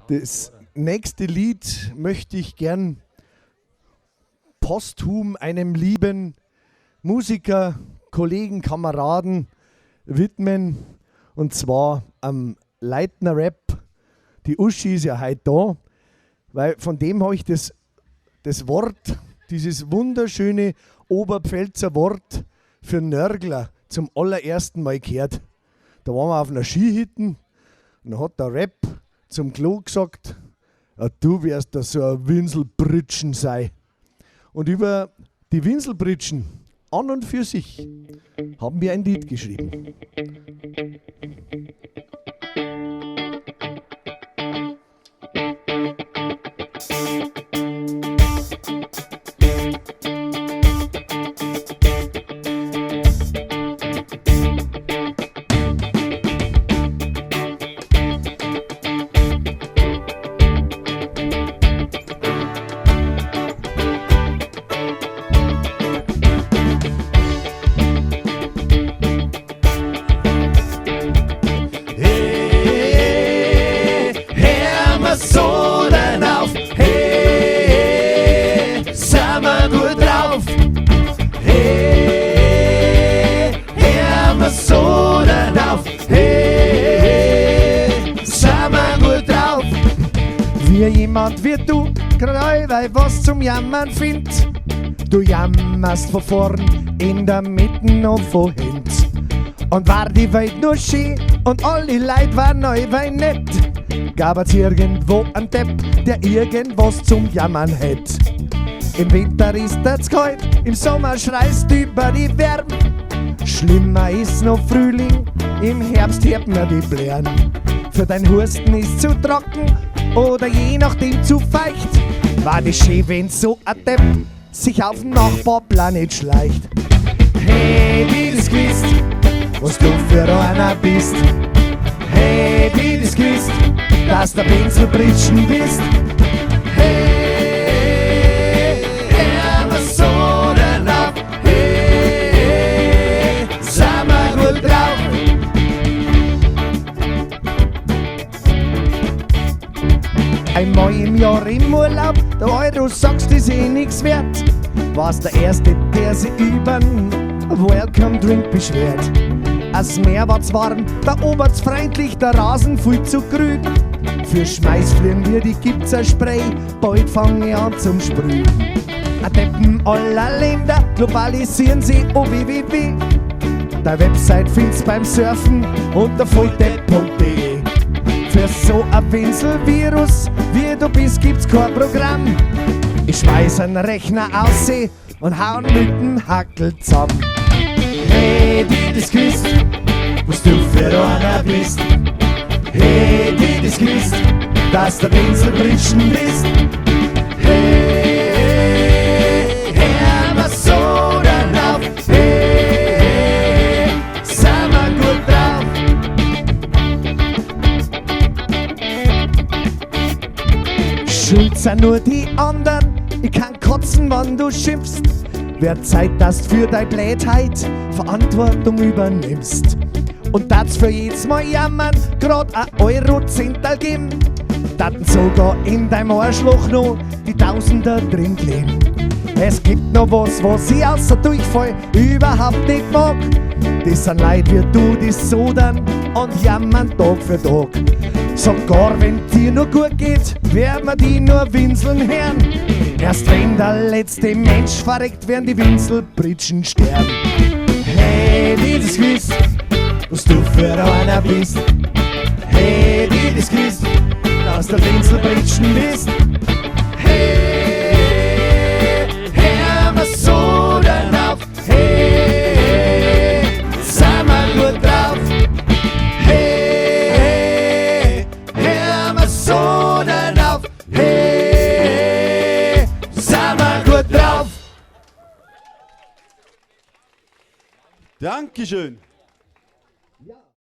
Das nächste Lied möchte ich gern posthum einem lieben Musiker, Kollegen, Kameraden widmen. Und zwar am Leitner Rap. Die Uschi ist ja heute da, weil von dem habe ich das Wort, dieses wunderschöne Oberpfälzer Wort für Nörgler zum allerersten Mal gehört. Da waren wir auf einer Skihütte und dann hat der Rap zum Klo gesagt, du wärst da so ein Winselbritschen sei. Und über die Winselbritschen an und für sich haben wir ein Lied geschrieben. Soden auf, hey, sind wir gut drauf, hey, hör wir Soden auf, hey, sind wir gut drauf. Wie jemand wie du, grad weil was zum Jammern findet. Du jammerst von vorn, in der Mitte und von hint. Und war die Welt nur schön und alle Leid war neu, weil nett. Gab's irgendwo ein Depp, der irgendwas zum Jammern hätt. Im Winter ist es kalt, im Sommer schreist über die Wärme. Schlimmer ist noch Frühling, im Herbst hört man die Blären. Für dein Husten ist zu trocken oder je nachdem zu feucht. War die schön, wenn so ein Depp sich auf den Nachbarplanet schleicht. Hey, die das gewusst, was du für einer bist. Hey, die das gewusst, dass der Winselbritschen bist. Hey, hör wir Soden auf, hey, sind wir gut drauf. Einmal im Jahr im Urlaub, der Euro sagst, ist eh nix wert. War's der Erste, der sich übern Welcome Drink beschwert. Das Meer war's warm, der Obert's freundlich, der Rasen viel zu grün. Für Schmeißfliegen wie die gibt's ein Spray, bald fange ich an zum Sprühen. A Deppen aller Länder globalisieren sie, oh www. Der Website find's beim Surfen unter volldepp.de. Für so ein Winselvirus wie du bist, gibt's kein Programm. Ich schmeiß einen Rechner aus und hauen mit dem Hackel zusammen. Hey, die das gewusst, was du für einer bist. Hey, die das gewusst, dass der Winselbritschen bist. Hey, hör wir Soden auf, hey, sind wir gut drauf. Schuld sind nur die anderen, ich kann kotzen, wann du schimpfst. Wird Zeit, dass du für deine Blödheit Verantwortung übernimmst. Und das für jedes Mal jammern, grad ein Euro-Zental geben. Daten sogar in deinem Arschloch noch die Tausender drin kleben. Es gibt noch was ich außer Durchfall überhaupt nicht mag. Das sind Leute wie du, die sodern und jammern Tag für Tag. Sogar wenn dir nur gut geht, werden wir die nur winseln hören. Erst wenn der letzte Mensch verreckt, werden die Winselbritschen sterben. Hey, die das gewusst, was du für einer bist. Hey, die das gewusst, dass der Winselbritschen bist. Hey, hör wir Soden auf, hey, sind wir gut drauf. Hey, hör wir Soden auf, hey, sind wir gut drauf. Dankeschön.